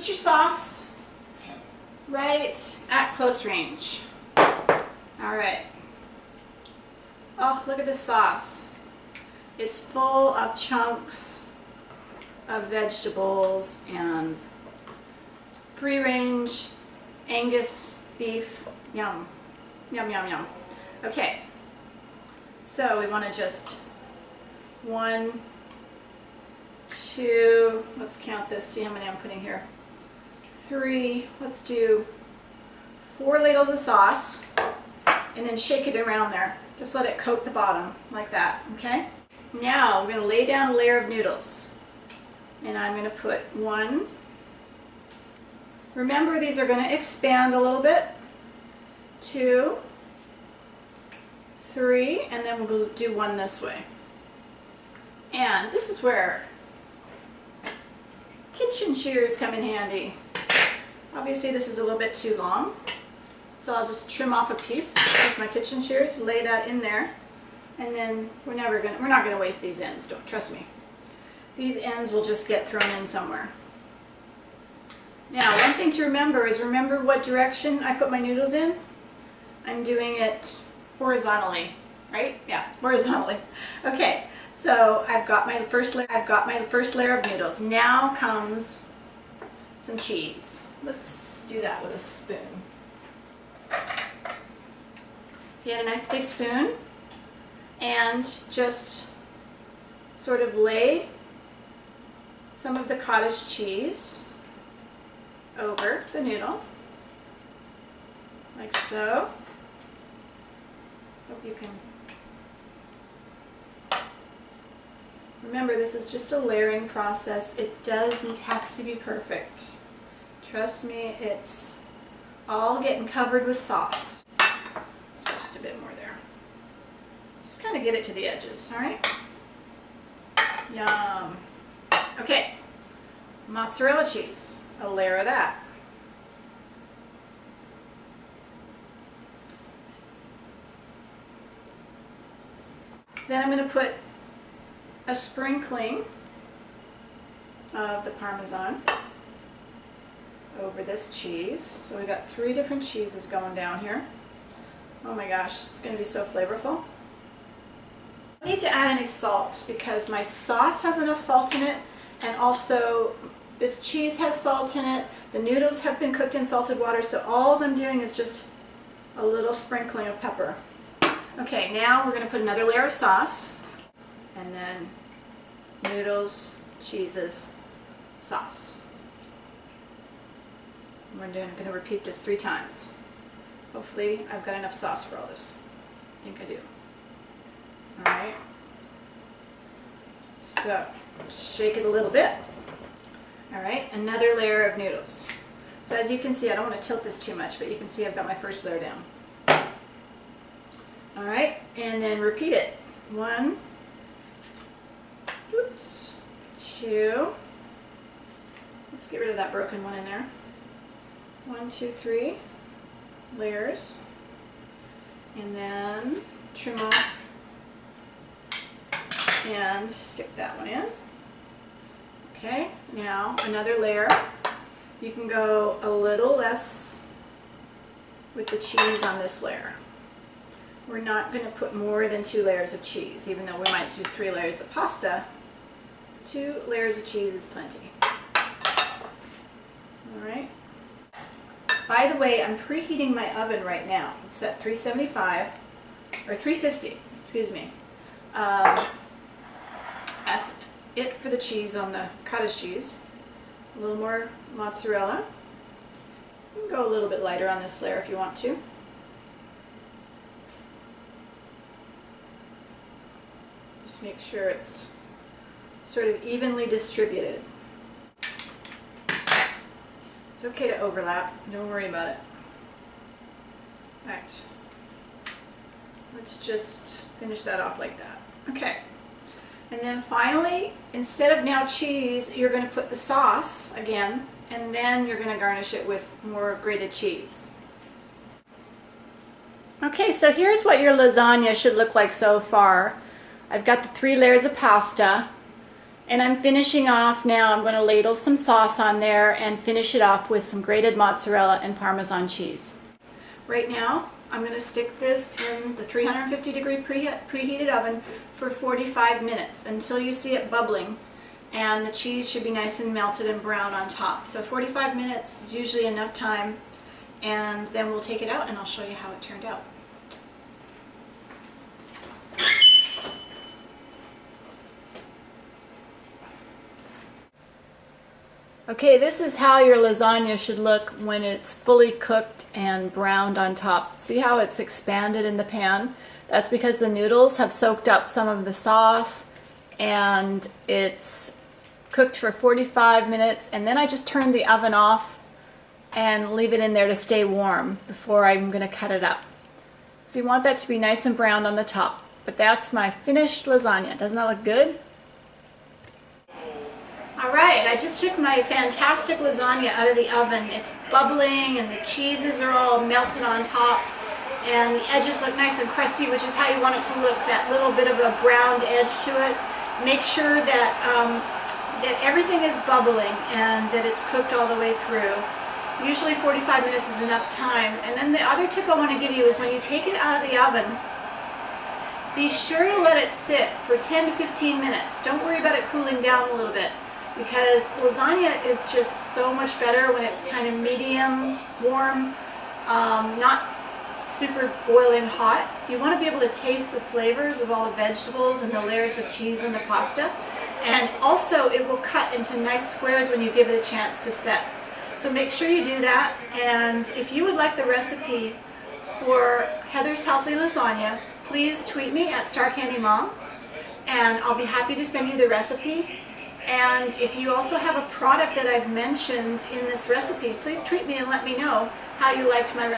Put your sauce right at close range. All right. Oh, look at this sauce. It's full of chunks of vegetables and free-range Angus beef. Yum. Yum, yum, yum. Okay. So we want to just 1, 2, let's count this, see how many I'm putting here. 3, let's do 4 ladles of sauce, and then shake it around there. Just let it coat the bottom like that, okay? Now we're going to lay down a layer of noodles. And I'm going to put 1. Remember, these are going to expand a little bit. 2, 3, and then we'll do 1 this way. And this is where kitchen shears come in handy. Obviously this is a little bit too long, so I'll just trim off a piece with my kitchen shears, lay that in there, and then we're not gonna waste these ends, don't trust me. These ends will just get thrown in somewhere. Now, one thing to remember is what direction I put my noodles in. I'm doing it horizontally, right? Yeah, horizontally. Okay, so I've got my first layer of noodles. Now comes some cheese. Let's do that with a spoon. Get a nice big spoon and just sort of lay some of the cottage cheese over the noodle, like so. Hope you can. Remember, this is just a layering process. It doesn't have to be perfect. Trust me, it's all getting covered with sauce. Let's put just a bit more there. Just kind of get it to the edges, all right? Yum. Okay, mozzarella cheese, a layer of that. Then I'm going to put a sprinkling of the Parmesan over this cheese. So we got 3 different cheeses going down here. Oh my gosh, it's going to be so flavorful. I don't need to add any salt because my sauce has enough salt in it, and also this cheese has salt in it. The noodles have been cooked in salted water, so all I'm doing is just a little sprinkling of pepper. Okay, now we're going to put another layer of sauce, and then noodles, cheeses, sauce. And we're going to repeat this 3 times. Hopefully I've got enough sauce for all this. I think I do. Alright. So, just shake it a little bit. Alright, another layer of noodles. So as you can see, I don't want to tilt this too much, but you can see I've got my first layer down. Alright, and then repeat it. 1, oops, 2, let's get rid of that broken one in there. 1, 2, 3 layers, and then trim off and stick that one in. Okay, now another layer. You can go a little less with the cheese on this layer. We're not going to put more than 2 layers of cheese, even though we might do 3 layers of pasta. 2 layers of cheese is plenty. Alright. By the way, I'm preheating my oven right now. It's at 375, or 350, excuse me. That's it for the cheese on the cottage cheese. A little more mozzarella. You can go a little bit lighter on this layer if you want to. Just make sure it's sort of evenly distributed. It's okay to overlap, don't worry about it. Alright, let's just finish that off like that. Okay, and then finally, instead of now cheese, you're going to put the sauce again, and then you're going to garnish it with more grated cheese. Okay, so here's what your lasagna should look like so far. I've got the 3 layers of pasta, And I'm finishing off now, I'm going to ladle some sauce on there and finish it off with some grated mozzarella and Parmesan cheese. Right now, I'm going to stick this in the 350-degree preheated oven for 45 minutes until you see it bubbling, and the cheese should be nice and melted and brown on top. So 45 minutes is usually enough time, and then we'll take it out and I'll show you how it turned out. Okay, this is how your lasagna should look when it's fully cooked and browned on top. See how it's expanded in the pan? That's because the noodles have soaked up some of the sauce, and it's cooked for 45 minutes, and then I just turn the oven off and leave it in there to stay warm before I'm going to cut it up. So you want that to be nice and browned on the top. But that's my finished lasagna. Doesn't that look good? Alright, I just took my fantastic lasagna out of the oven. It's bubbling and the cheeses are all melted on top and the edges look nice and crusty, which is how you want it to look, that little bit of a browned edge to it. Make sure that, that everything is bubbling and that it's cooked all the way through. Usually 45 minutes is enough time. And then the other tip I want to give you is when you take it out of the oven, be sure to let it sit for 10 to 15 minutes. Don't worry about it cooling down a little bit, because lasagna is just so much better when it's kind of medium warm, not super boiling hot. You want to be able to taste the flavors of all the vegetables and the layers of cheese in the pasta, and also it will cut into nice squares when you give it a chance to set. So make sure you do that, and if you would like the recipe for Heather's Healthy Lasagna, please tweet me at starcandymom, and I'll be happy to send you the recipe. And if you also have a product that I've mentioned in this recipe, please tweet me and let me know how you liked my recipe.